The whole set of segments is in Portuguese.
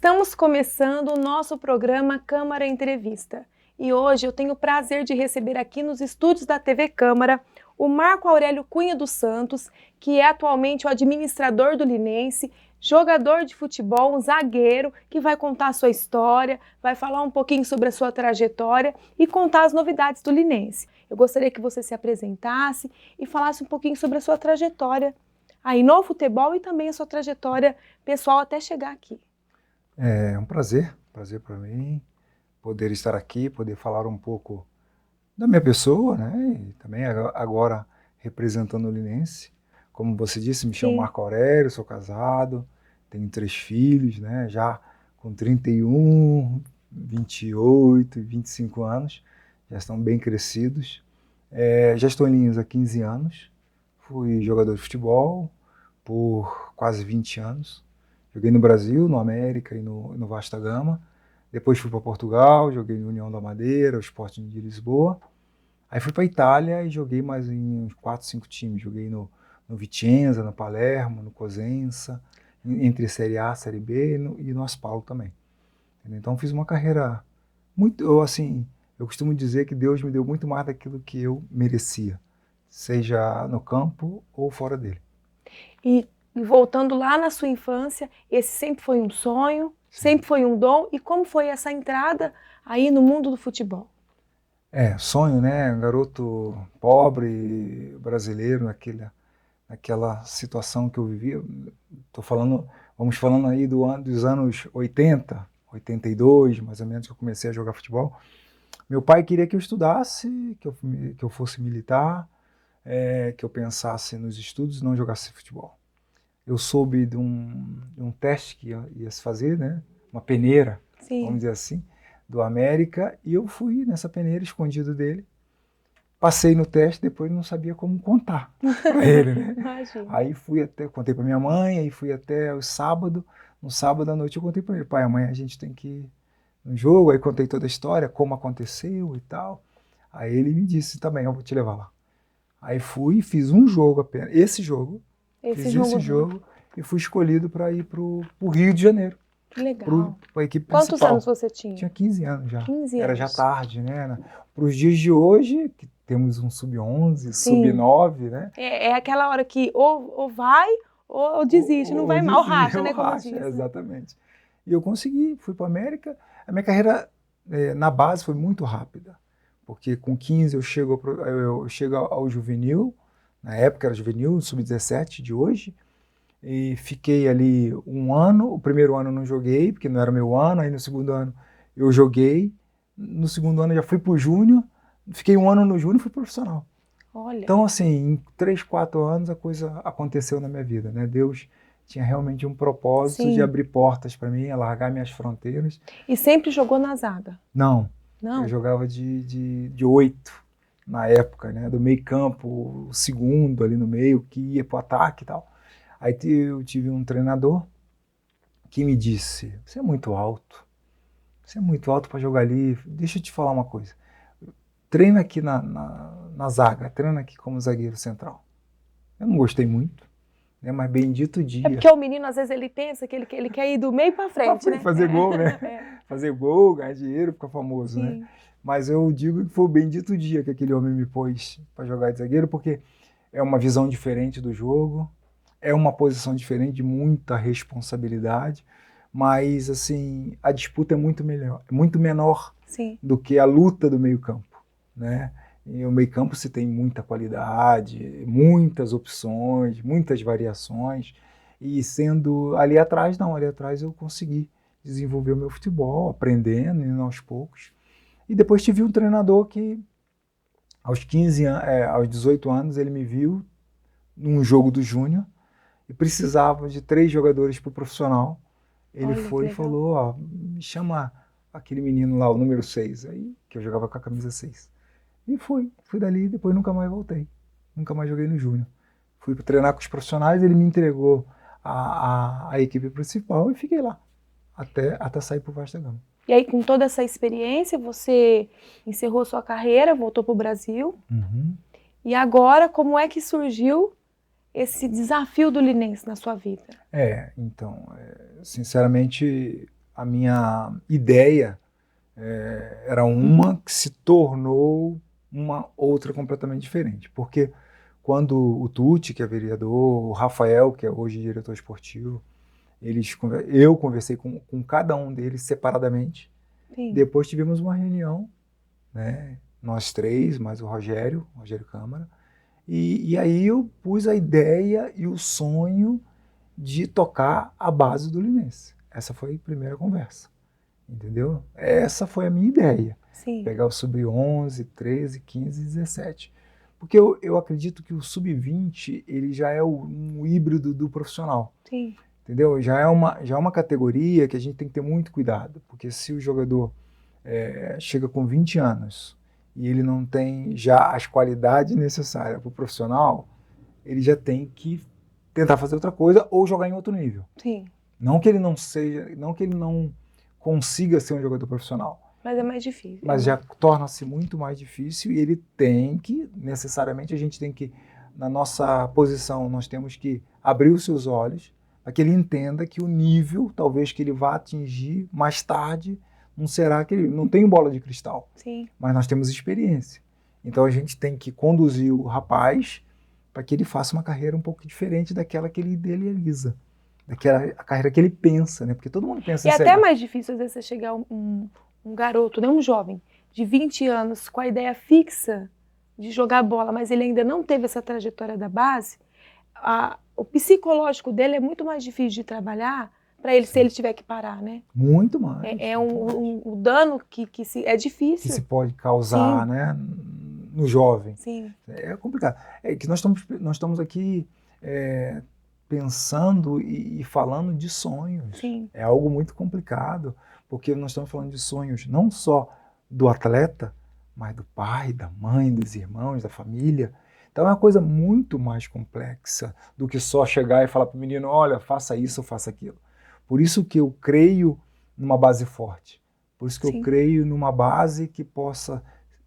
Estamos começando o nosso programa Câmara Entrevista e hoje eu tenho o prazer de receber aqui nos estúdios da TV Câmara o Marco Aurélio Cunha dos Santos, que é atualmente o administrador do Linense, jogador de futebol, um zagueiro, que vai contar a sua história, vai falar um pouquinho sobre a sua trajetória e contar as novidades do Linense. Eu gostaria que você se apresentasse e falasse um pouquinho sobre a sua trajetória aí no futebol e também a sua trajetória pessoal até chegar aqui. É um prazer para mim poder estar aqui, poder falar um pouco da minha pessoa, né? E também agora representando o Linense. Como você disse, me chamo Marco Aurélio, sou casado, tenho 3 filhos, né? Já com 31, 28 e 25 anos, já estão bem crescidos. Já estou em Linhas há 15 anos, fui jogador de futebol por quase 20 anos. Joguei no Brasil, no América e no Vasta Gama. Depois fui para Portugal, joguei no União da Madeira, o Sporting de Lisboa. Aí fui para a Itália e joguei mais em uns 4, 5 times. Joguei no Vicenza, no Palermo, no Cosenza, entre Série A, Série B e no Aspal também. Então fiz uma carreira muito, eu costumo dizer que Deus me deu muito mais daquilo que eu merecia, seja no campo ou fora dele. E voltando lá na sua infância, esse sempre foi um sonho, sempre foi um dom. E como foi essa entrada aí no mundo do futebol? Sonho, né? Um garoto pobre, brasileiro, naquela situação que eu vivia. Vamos falando aí dos anos 80, 82, mais ou menos, que eu comecei a jogar futebol. Meu pai queria que eu estudasse, que eu fosse militar, que eu pensasse nos estudos e não jogasse futebol. Eu soube de um teste que ia se fazer, né? Uma peneira, vamos dizer assim, do América, e eu fui nessa peneira escondido dele. Passei no teste, depois não sabia como contar para ele, né? Imagina. Aí contei para minha mãe, aí fui até o sábado. No sábado à noite eu contei para ele: pai, amanhã a gente tem que ir no jogo. Aí contei toda a história, como aconteceu e tal. Aí ele me disse também: eu vou te levar lá. Aí fui, fiz um jogo apenas, esse jogo e fui escolhido para ir para o Rio de Janeiro. Que legal. Para a equipe principal. Quantos anos você tinha? Tinha 15 anos já. 15 Era anos. já tarde, né? Para os dias de hoje, que temos um sub-11, sub-9, né? É aquela hora que ou vai ou desiste, não vai mal, racha, né? Como diz. Exatamente. E eu consegui, fui para a América. A minha carreira na base foi muito rápida, porque com 15 eu chego ao juvenil, na época era juvenil, sub-17 de hoje, e fiquei ali um ano. O primeiro ano eu não joguei, porque não era meu ano. Aí no segundo ano eu joguei. No segundo ano eu já fui pro júnior. Fiquei um ano no júnior e fui profissional. Olha. Então, assim, em 3, 4 anos a coisa aconteceu na minha vida, né? Deus tinha realmente um propósito de abrir portas para mim, alargar minhas fronteiras. E sempre jogou na zaga? Não. Eu jogava de 8 na época, né? Do meio campo, o segundo ali no meio, que ia pro ataque e tal. Aí eu tive um treinador que me disse: você é muito alto para jogar ali, deixa eu te falar uma coisa, treina aqui na zaga, treina aqui como zagueiro central. Eu não gostei muito, né, mas bendito dia. É porque o menino, às vezes, ele pensa que ele quer ir do meio para frente, né? Fazer gol, né? Fazer gol, ganhar dinheiro, ficar famoso, né? Mas eu digo que foi o bendito dia que aquele homem me pôs para jogar de zagueiro, porque é uma visão diferente do jogo, é uma posição diferente, de muita responsabilidade, mas assim, a disputa é muito menor do que a luta do meio-campo, né? E o meio-campo se tem muita qualidade, muitas opções, muitas variações, e sendo ali atrás, não, ali atrás eu consegui desenvolver o meu futebol, aprendendo, indo aos poucos. E depois tive um treinador que aos 18 anos ele me viu num jogo do Júnior e precisava de 3 jogadores para o profissional. Ele foi e falou: ó, me chama aquele menino lá, o número 6, aí, que eu jogava com a camisa 6. E fui dali e depois nunca mais voltei. Nunca mais joguei no Júnior. Fui para treinar com os profissionais, ele me entregou a equipe principal e fiquei lá, até sair para o Vasta Gama. E aí, com toda essa experiência, você encerrou sua carreira, voltou para o Brasil. E agora, como é que surgiu esse desafio do Linense na sua vida? Então, sinceramente, a minha ideia era uma que se tornou uma outra completamente diferente. Porque quando o Tuti, que é vereador, o Rafael, que é hoje diretor esportivo, eu conversei com cada um deles separadamente. Sim. Depois tivemos uma reunião, né, nós três, mais o Rogério Câmara, e aí eu pus a ideia e o sonho de tocar a base do Linense. Essa foi a primeira conversa, entendeu? Essa foi a minha ideia. Sim. Pegar o sub-11, 13, 15 e 17. Porque eu acredito que o sub-20 ele já é um híbrido do profissional. Sim. Entendeu? Já é uma categoria que a gente tem que ter muito cuidado. Porque se o jogador chega com 20 anos e ele não tem já as qualidades necessárias para o profissional, ele já tem que tentar fazer outra coisa ou jogar em outro nível. Sim. Não que ele não consiga ser um jogador profissional. Mas é mais difícil. Mas já torna-se muito mais difícil e ele tem que, necessariamente, a gente tem que, na nossa posição, nós temos que abrir os seus olhos para que ele entenda que o nível, talvez, que ele vá atingir mais tarde, não será que ele não tem bola de cristal. Sim. Mas nós temos experiência. Então a gente tem que conduzir o rapaz para que ele faça uma carreira um pouco diferente daquela que ele idealiza, a carreira que ele pensa, né? Porque todo mundo pensa E em até ser... mais difícil, às vezes, você chegar um garoto, né, um jovem de 20 anos com a ideia fixa de jogar bola, mas ele ainda não teve essa trajetória da base, o psicológico dele é muito mais difícil de trabalhar para ele, se ele tiver que parar, né? Muito mais. O dano que é difícil. Que se pode causar, Sim. né, no jovem. Sim. É complicado. É que nós estamos aqui pensando e falando de sonhos. Sim. É algo muito complicado, porque nós estamos falando de sonhos não só do atleta, mas do pai, da mãe, dos irmãos, da família. Então é uma coisa muito mais complexa do que só chegar e falar para o menino, olha, faça isso ou faça aquilo. Por isso que eu creio numa base forte. Por isso que Sim. eu creio numa base que possa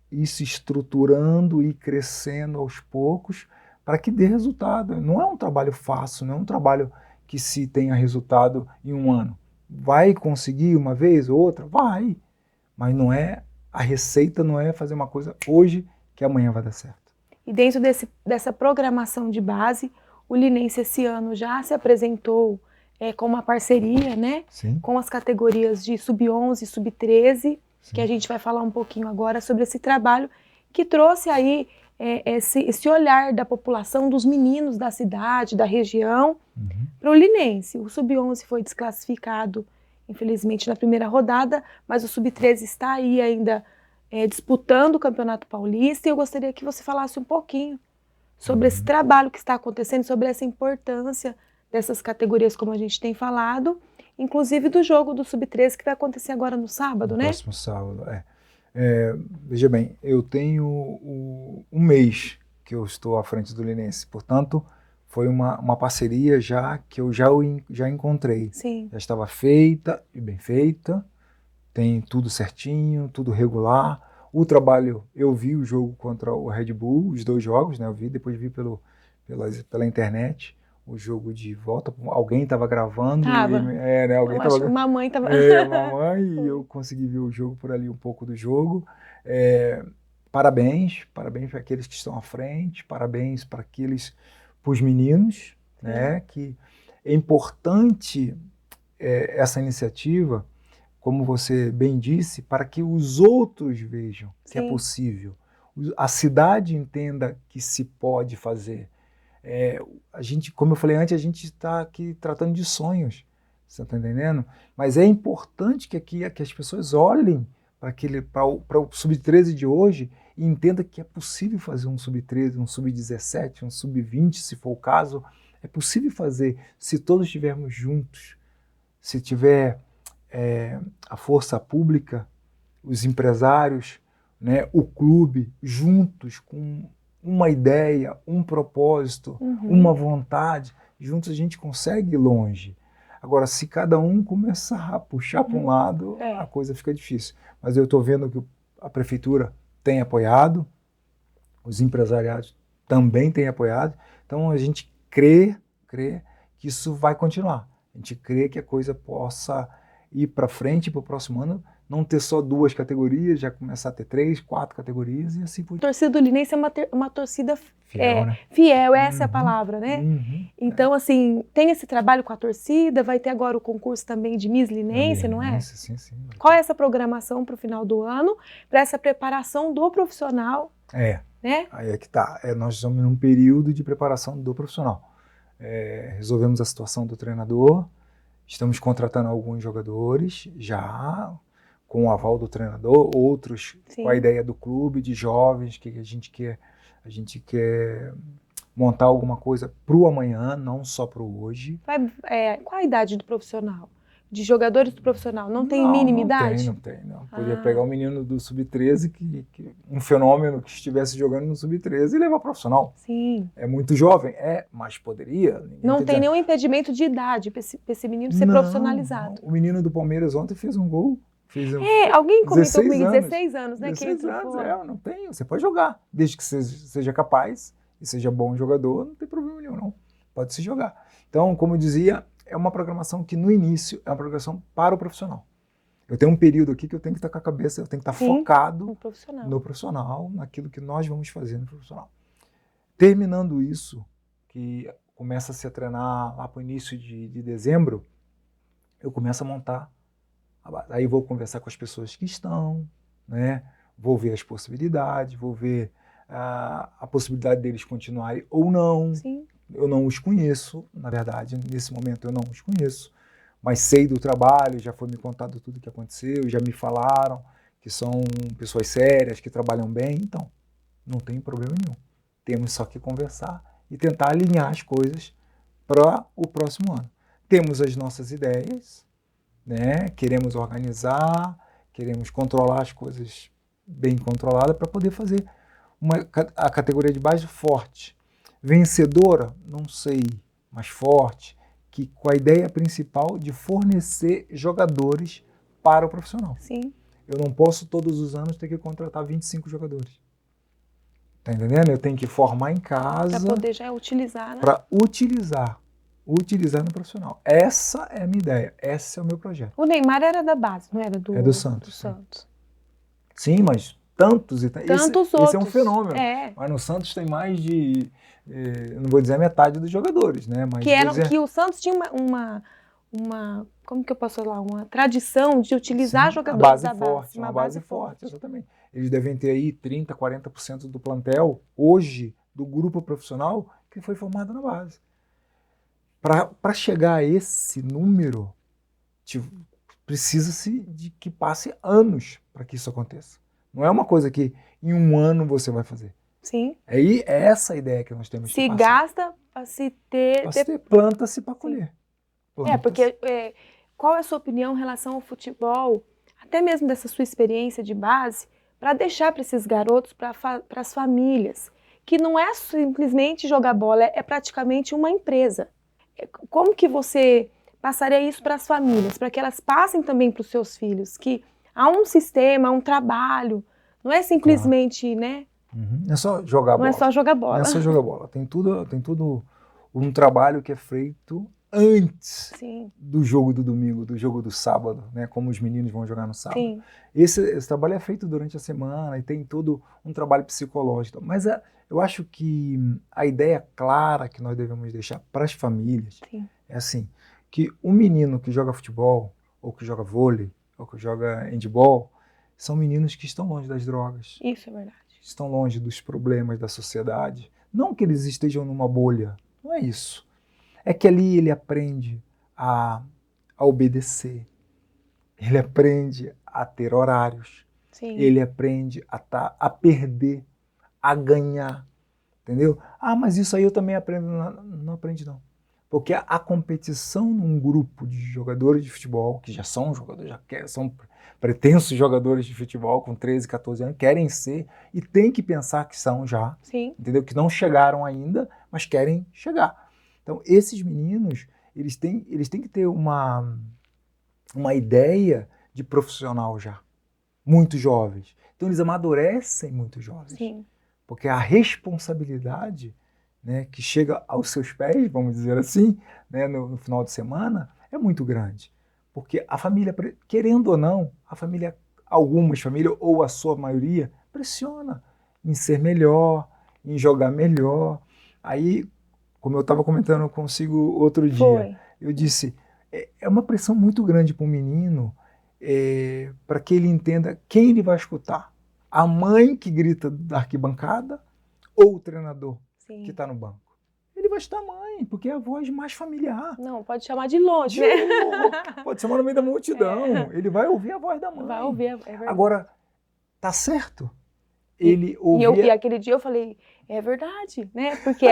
ir se estruturando e crescendo aos poucos para que dê resultado. Não é um trabalho fácil, não é um trabalho que se tenha resultado em um ano. Vai conseguir uma vez ou outra? Vai. Mas não é, a receita não é fazer uma coisa hoje que amanhã vai dar certo. E dentro dessa programação de base, o Linense esse ano já se apresentou com uma parceria, né? Sim. Com as categorias de sub-11 e sub-13, Sim. que a gente vai falar um pouquinho agora sobre esse trabalho que trouxe aí esse olhar da população, dos meninos da cidade, da região, para o Linense. O sub-11 foi desclassificado, infelizmente, na primeira rodada, mas o sub-13 está aí ainda disputando o Campeonato Paulista, e eu gostaria que você falasse um pouquinho sobre esse trabalho que está acontecendo, sobre essa importância dessas categorias, como a gente tem falado, inclusive do jogo do sub-13 que vai acontecer agora no sábado, né? Próximo sábado, veja bem, eu tenho um mês que eu estou à frente do Linense, portanto, foi uma parceria que eu já encontrei. Sim. Já estava feita e bem feita, tem tudo certinho, tudo regular. O trabalho, eu vi o jogo contra o Red Bull, os 2 jogos, né? Eu vi, depois vi pela internet o jogo de volta. Alguém estava gravando. Tava. Né? Alguém tava, mamãe estava. Mamãe, e eu consegui ver o jogo por ali, um pouco do jogo. Parabéns para aqueles que estão à frente, parabéns para os meninos, né? Que é importante essa iniciativa, como você bem disse, para que os outros vejam que é possível. A cidade entenda que se pode fazer. A gente, como eu falei antes, a gente está aqui tratando de sonhos, você está entendendo? Mas é importante que as pessoas olhem para o sub-13 de hoje e entendam que é possível fazer um sub-13, um sub-17, um sub-20, se for o caso. É possível fazer se todos estivermos juntos, se tiver a força pública, os empresários, né, o clube, juntos com uma ideia, um propósito, uma vontade, juntos a gente consegue ir longe. Agora, se cada um começar a puxar para um lado, a coisa fica difícil. Mas eu estou vendo que a prefeitura tem apoiado, os empresariados também têm apoiado, então a gente crê que isso vai continuar. A gente crê que a coisa possa ir para frente, para o próximo ano, não ter só 2 categorias, já começar a ter 3, 4 categorias e assim por A torcida do Linense é uma torcida fiel, né? fiel, essa é a palavra, né? Então, assim, tem esse trabalho com a torcida, vai ter agora o concurso também de Miss Linense, não é? Sim. Qual é essa programação para o final do ano, para essa preparação do profissional? Né? Aí é que tá. Nós estamos num período de preparação do profissional. Resolvemos a situação do treinador, estamos contratando alguns jogadores já com o aval do treinador, outros Sim. com a ideia do clube, de jovens, que a gente quer montar alguma coisa para o amanhã, não só para o hoje. Qual a idade do profissional? De jogadores do profissional? Não tem mínima idade? Não tem. Podia pegar um menino do Sub-13, um fenômeno que estivesse jogando no Sub-13 e levar profissional. Sim. É muito jovem? Mas poderia. Não tem nenhum impedimento de idade para esse menino ser profissionalizado. O menino do Palmeiras ontem fez um gol. Alguém comentou comigo, 16 anos, né? 16 anos, não tem. Você pode jogar, desde que seja capaz e seja bom jogador, não tem problema nenhum, não. Pode se jogar. Então, como eu dizia, é uma programação que no início é uma programação para o profissional. Eu tenho um período aqui que eu tenho que estar com a cabeça, eu tenho que estar focado no profissional, naquilo que nós vamos fazer no profissional. Terminando isso, que começa a se treinar lá para o início de dezembro, eu começo a montar a base. Aí vou conversar com as pessoas que estão, né? Vou ver as possibilidades, vou ver a possibilidade deles continuarem ou não. Sim. Eu não os conheço, na verdade, nesse momento eu não os conheço, mas sei do trabalho, já foi me contado tudo o que aconteceu, já me falaram que são pessoas sérias, que trabalham bem, então não tem problema nenhum. Temos só que conversar e tentar alinhar as coisas para o próximo ano. Temos as nossas ideias, né? Queremos organizar, queremos controlar as coisas bem controladas para poder fazer a categoria de base forte. Vencedora, não sei, mas forte, que com a ideia principal de fornecer jogadores para o profissional. Sim. Eu não posso todos os anos ter que contratar 25 jogadores. Tá entendendo? Eu tenho que formar em casa. Para poder já utilizar, né? Para utilizar no profissional. Essa é a minha ideia, esse é o meu projeto. O Neymar era da base, não era do É do Santos. Do Santos. Sim, mas tantos outros. Esse é um fenômeno. Mas no Santos tem mais de, não vou dizer a metade dos jogadores, né? Mas que o Santos tinha uma como que eu posso falar? Uma tradição de utilizar jogadores da base. Uma base forte, exatamente. Eles devem ter aí 30%, 40% do plantel, hoje, do grupo profissional, que foi formado na base. Para chegar a esse número, precisa-se de que passe anos para que isso aconteça. Não é uma coisa que em um ano você vai fazer. Sim. É essa a ideia que nós temos que passar. Se gasta para se ter... Planta-se para colher. Porque qual é a sua opinião em relação ao futebol, até mesmo dessa sua experiência de base, para deixar para esses garotos, para as famílias, que não é simplesmente jogar bola, é praticamente uma empresa. Como que você passaria isso para as famílias, para que elas passem também para os seus filhos, que há um sistema, há um trabalho, não é simplesmente, né? Não é só jogar bola. Não é só jogar bola. Não é só jogar bola. Tem tudo um trabalho que é feito antes do jogo do domingo, do jogo do sábado, né? Como os meninos vão jogar no sábado. Sim. Esse trabalho é feito durante a semana e tem todo um trabalho psicológico. Mas eu acho que a ideia clara que nós devemos deixar para as famílias é assim, que o menino que joga futebol, ou que joga vôlei, ou que joga handball, são meninos que estão longe das drogas. Isso é verdade. Estão longe dos problemas da sociedade. Não que eles estejam numa bolha, não é isso. É que ali ele aprende a obedecer, ele aprende a ter horários, ele aprende a perder, a ganhar, entendeu? Mas isso aí eu também aprendo. Não aprende não. Porque a competição num grupo de jogadores de futebol, que já são jogadores, são pretensos jogadores de futebol com 13, 14 anos, querem ser e tem que pensar que são já, entendeu? Que não chegaram ainda, mas querem chegar. Então, esses meninos, eles têm que ter uma ideia de profissional já, muito jovens. Então, eles amadurecem muito jovens. Sim. Porque a responsabilidade, né, que chega aos seus pés, vamos dizer assim, né, no final de semana, é muito grande. Porque a família, querendo ou não, algumas famílias, ou a sua maioria, pressiona em ser melhor, em jogar melhor. Aí, como eu estava comentando consigo outro dia, eu disse, é uma pressão muito grande para um menino, para que ele entenda quem ele vai escutar. A mãe que grita da arquibancada ou o treinador que está no banco. Ele vai escutar a mãe, porque é a voz mais familiar. Não, pode chamar de longe, né? Pode chamar no meio da multidão. Ele vai ouvir a voz da mãe. Vai ouvir, é verdade. Agora, tá certo? Ele ouvia... E aquele dia eu falei, é verdade, né? Porque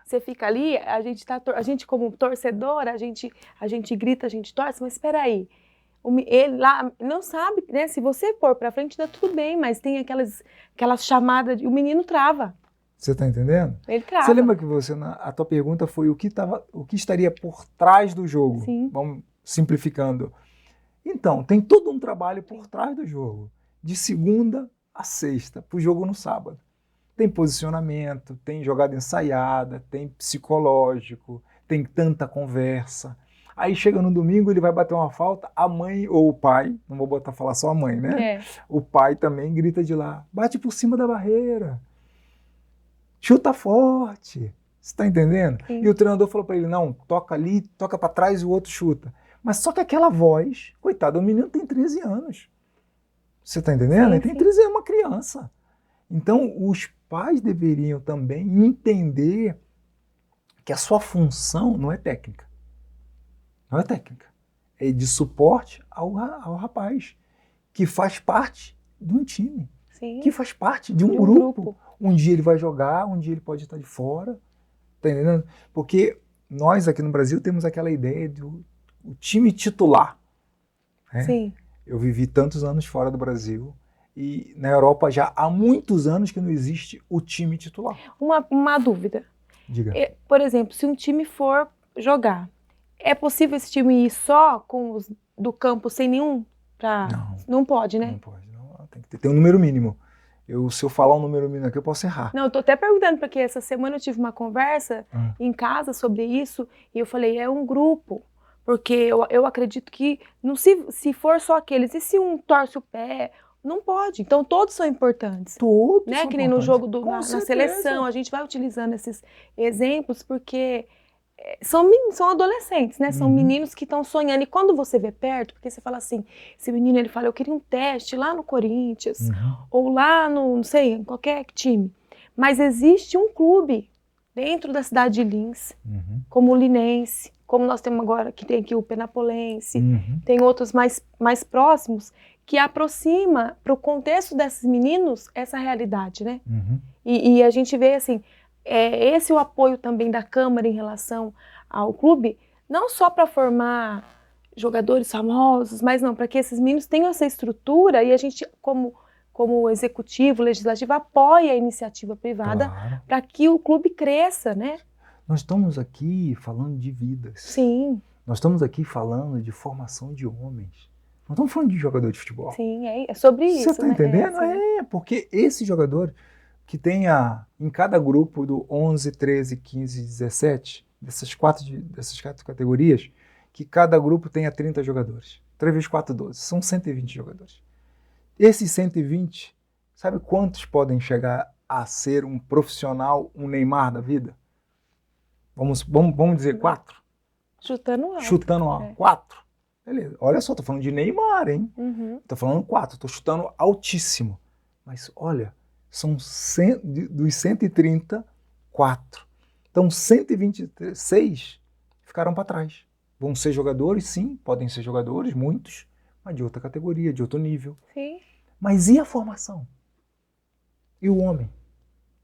você fica ali, a gente como torcedora, a gente grita, a gente torce, mas espera aí. Ele lá não sabe, né? Se você pôr pra frente, dá tudo bem, mas tem aquelas chamadas, o menino trava. Você está entendendo? Ele trava. Você lembra que a tua pergunta foi o que estaria por trás do jogo? Sim. Vamos simplificando. Então, tem todo um trabalho por trás do jogo, de segunda a sexta, para o jogo no sábado. Tem posicionamento, tem jogada ensaiada, tem psicológico, tem tanta conversa. Aí chega no domingo, ele vai bater uma falta, a mãe ou o pai, não vou falar só a mãe, né? O pai também grita de lá, bate por cima da barreira. Chuta forte, você está entendendo? Sim. E o treinador falou para ele, não, toca ali, toca para trás e o outro chuta. Mas só que aquela voz, coitado, o menino tem 13 anos. Você está entendendo? Ele tem 13 anos, é uma criança. Então, os pais deveriam também entender que a sua função não é técnica. Não é técnica. É de suporte ao rapaz, que faz parte de um time. Sim. Que faz parte de um grupo. Um dia ele vai jogar, um dia ele pode estar de fora, tá entendendo? Porque nós aqui no Brasil temos aquela ideia do time titular. Né? Sim. Eu vivi tantos anos fora do Brasil e na Europa já há muitos anos que não existe o time titular. Uma dúvida. Diga. Por exemplo, se um time for jogar, é possível esse time ir só com os do campo sem nenhum? Não pode, né? Não pode. Não, tem que ter um número mínimo. Se eu falar um número mínimo aqui, eu posso errar. Não, eu tô até perguntando, porque essa semana eu tive uma conversa em casa sobre isso, e eu falei, é um grupo, porque eu acredito que, não se for só aqueles, e se um torce o pé, não pode. Então todos são importantes. Todos né? são Que nem importantes. no jogo, na seleção, a gente vai utilizando esses exemplos, porque são adolescentes, né? São meninos que estão sonhando. E quando você vê perto, porque você fala assim, esse menino, ele fala, eu queria um teste lá no Corinthians, ou lá no, não sei, em qualquer time. Mas existe um clube dentro da cidade de Lins, como o Linense, como nós temos agora, que tem aqui o Penapolense, tem outros mais próximos, que aproxima para o contexto desses meninos essa realidade, né? E a gente vê assim, esse é o apoio também da Câmara em relação ao clube, não só para formar jogadores famosos, mas não, para que esses meninos tenham essa estrutura e a gente, como executivo, legislativo, apoia a iniciativa privada para que o clube cresça, né? Nós estamos aqui falando de vidas. Sim. Nós estamos aqui falando de formação de homens. Não estamos falando de jogador de futebol. Sim, é sobre isso. Você está entendendo? Porque esse jogador que tenha em cada grupo do 11, 13, 15, 17, dessas quatro categorias, que cada grupo tenha 30 jogadores. 3 vezes 4, 12. São 120 jogadores. Esses 120, sabe quantos podem chegar a ser um profissional, um Neymar da vida? Vamos dizer 4? Chutando alto. Chutando alto. 4. Beleza. Olha só, tô falando de Neymar, hein? Tô falando 4, tô chutando altíssimo. Mas olha, são dos 130, 4. Então 126 ficaram para trás. Vão ser jogadores, sim, podem ser jogadores, muitos, mas de outra categoria, de outro nível. Sim. Mas e a formação? E o homem?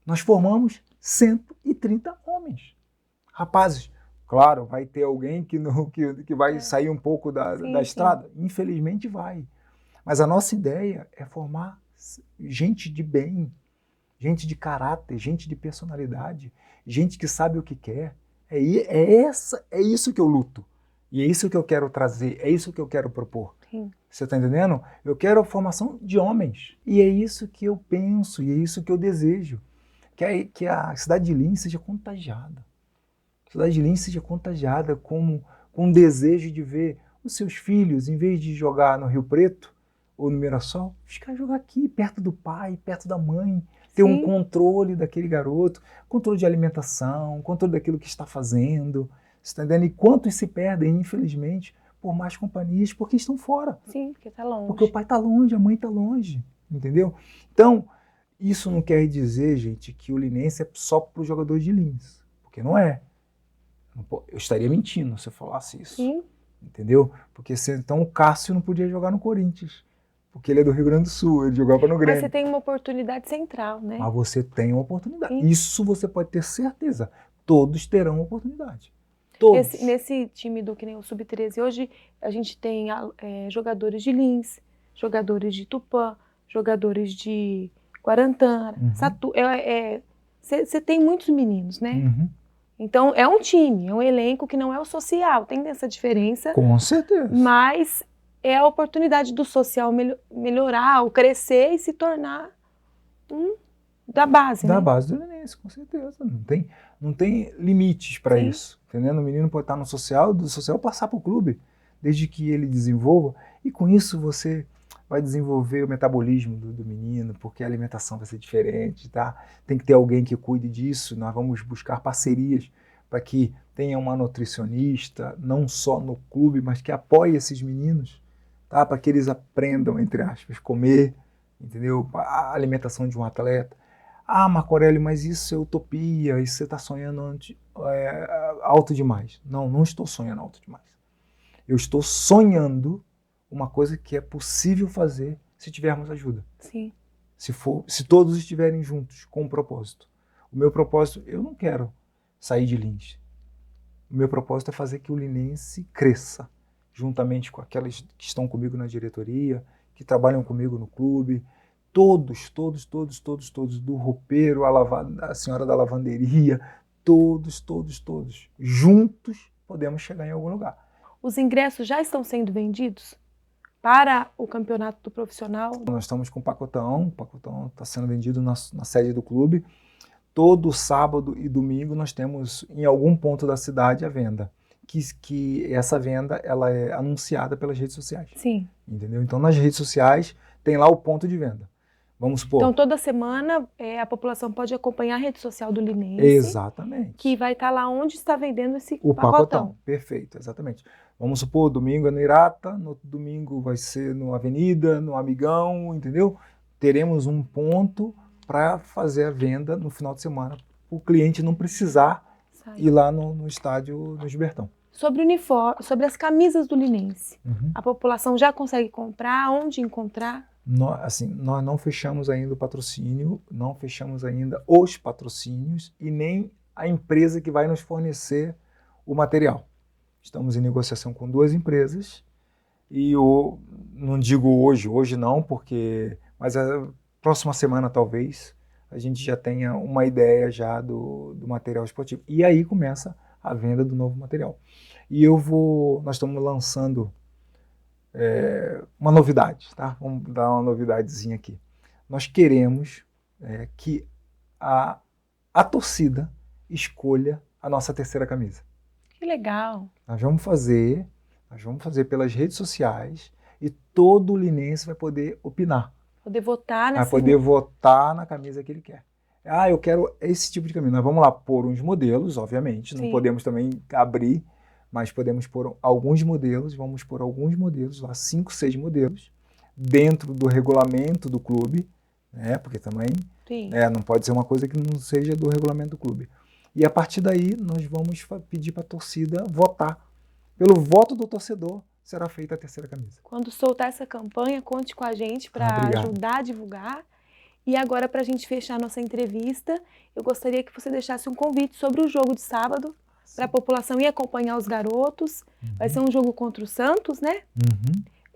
Nós formamos 130 homens. Rapazes, claro, vai ter alguém que vai sair um pouco da estrada. Infelizmente vai. Mas a nossa ideia é formar gente de bem, gente de caráter, gente de personalidade, gente que sabe o que quer. É isso que eu luto. E é isso que eu quero trazer, é isso que eu quero propor. Sim. Você está entendendo? Eu quero a formação de homens. E é isso que eu penso, e é isso que eu desejo. Que a cidade de Lins seja contagiada. A cidade de Lins seja contagiada com um desejo de ver os seus filhos, em vez de jogar no Rio Preto ou no Mirassol, ficar jogar aqui, perto do pai, perto da mãe, ter um controle daquele garoto, controle de alimentação, controle daquilo que está fazendo, você está entendendo? E quantos se perdem, infelizmente, por más companhias, porque estão fora. Sim, porque está longe. Porque o pai está longe, a mãe está longe, entendeu? Então, isso não quer dizer, gente, que o Linense é só para os jogadores de Lins, porque não é. Eu estaria mentindo se eu falasse isso. Sim. Entendeu? Porque então o Cássio não podia jogar no Corinthians, porque ele é do Rio Grande do Sul, ele jogava no Grêmio. Mas você tem uma oportunidade central, né? Mas você tem uma oportunidade. Sim. Isso você pode ter certeza. Todos terão oportunidade. Todos. Nesse time do que nem o Sub-13, hoje a gente tem jogadores de Lins, jogadores de Tupã, jogadores de Guarantã, Satu. Você tem muitos meninos, né? Uhum. Então é um time, é um elenco que não é o social, tem essa diferença. Com certeza. Mas é a oportunidade do social melhorar, ou crescer e se tornar da base, Da né? base do Linense, com certeza. Não tem limites para isso. Entendendo? O menino pode estar no social, do social passar para o clube, desde que ele desenvolva. E com isso você vai desenvolver o metabolismo do menino, porque a alimentação vai ser diferente, tá? Tem que ter alguém que cuide disso. Nós vamos buscar parcerias para que tenha uma nutricionista, não só no clube, mas que apoie esses meninos, tá? Para que eles aprendam, entre aspas, comer, entendeu? A alimentação de um atleta. Ah, Marco Aurélio, mas isso é utopia, isso você está sonhando alto demais. Não estou sonhando alto demais. Eu estou sonhando uma coisa que é possível fazer se tivermos ajuda. Sim. Se todos estiverem juntos com um propósito. O meu propósito, eu não quero sair de Lins. O meu propósito é fazer que o linense cresça, juntamente com aquelas que estão comigo na diretoria, que trabalham comigo no clube, todos, do roupeiro, a senhora da lavanderia, todos, juntos podemos chegar em algum lugar. Os ingressos já estão sendo vendidos para o campeonato do profissional? Nós estamos com o pacotão está sendo vendido na sede do clube. Todo sábado e domingo nós temos em algum ponto da cidade a venda. Que essa venda ela é anunciada pelas redes sociais. Sim. Entendeu? Então nas redes sociais tem lá o ponto de venda. Vamos supor. Então toda semana a população pode acompanhar a rede social do Linense. Exatamente. Que vai estar lá onde está vendendo esse o pacotão. Perfeito, exatamente. Vamos supor, domingo é no Irata, no outro domingo vai ser no Avenida, no Amigão, entendeu? Teremos um ponto para fazer a venda no final de semana, para o cliente não precisar ir lá no estádio no Gilbertão. Sobre o uniforme, sobre as camisas do Linense, a população já consegue comprar? Onde encontrar? Nós não fechamos ainda o patrocínio, não fechamos ainda os patrocínios e nem a empresa que vai nos fornecer o material. Estamos em negociação com 2 empresas e não digo hoje não, mas a próxima semana talvez a gente já tenha uma ideia já do material esportivo. E aí começa a venda do novo material. E nós estamos lançando uma novidade, tá? Vamos dar uma novidadezinha aqui. Nós queremos que a torcida escolha a nossa terceira camisa. Que legal! Nós vamos fazer pelas redes sociais e todo linense vai poder opinar. Poder votar vai poder votar na camisa que ele quer. Ah, eu quero esse tipo de camisa. Nós vamos lá pôr uns modelos, obviamente, não podemos também abrir, mas podemos pôr alguns modelos, vamos pôr alguns modelos lá, 5, 6 modelos, dentro do regulamento do clube, né? Porque também não pode ser uma coisa que não seja do regulamento do clube. E a partir daí nós vamos pedir para a torcida votar. Pelo voto do torcedor será feita a terceira camisa. Quando soltar essa campanha, conte com a gente para ajudar a divulgar. E agora, para a gente fechar nossa entrevista, eu gostaria que você deixasse um convite sobre o jogo de sábado, para a população ir acompanhar os garotos. Vai ser um jogo contra o Santos, né?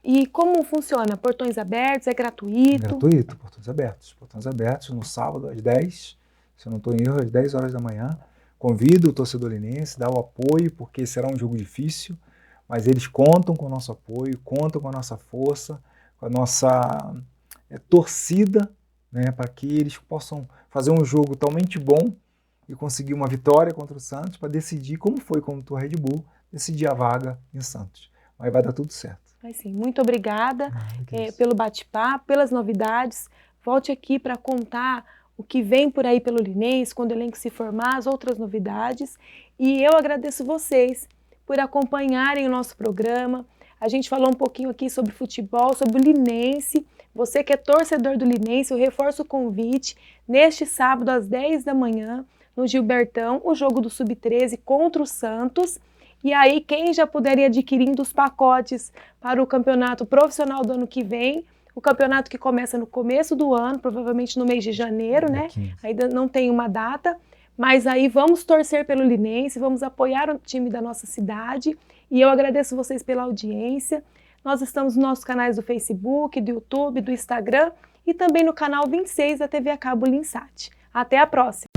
E como funciona? Portões abertos? É gratuito? Gratuito, portões abertos. Portões abertos no sábado às 10, se eu não estou em erro, às 10 horas da manhã. Convido o torcedor linense, dá o apoio, porque será um jogo difícil, mas eles contam com o nosso apoio, contam com a nossa força, com a nossa torcida, né, para que eles possam fazer um jogo totalmente bom e conseguir uma vitória contra o Santos para decidir, como foi contra o Red Bull, decidir a vaga em Santos. Mas vai dar tudo certo. Vai sim. Muito obrigada pelo bate-papo, pelas novidades. Volte aqui para contar o que vem por aí pelo Linense, quando o elenco se formar, as outras novidades. E eu agradeço vocês por acompanharem o nosso programa. A gente falou um pouquinho aqui sobre futebol, sobre o Linense. Você que é torcedor do Linense, eu reforço o convite. Neste sábado, às 10 da manhã, no Gilbertão, o jogo do Sub-13 contra o Santos. E aí, quem já puder ir adquirindo os pacotes para o campeonato profissional do ano que vem, o campeonato que começa no começo do ano, provavelmente no mês de janeiro, né? Ainda não tem uma data, mas aí vamos torcer pelo Linense, vamos apoiar o time da nossa cidade. E eu agradeço vocês pela audiência. Nós estamos nos nossos canais do Facebook, do YouTube, do Instagram e também no canal 26 da TV a cabo Linsat. Até a próxima!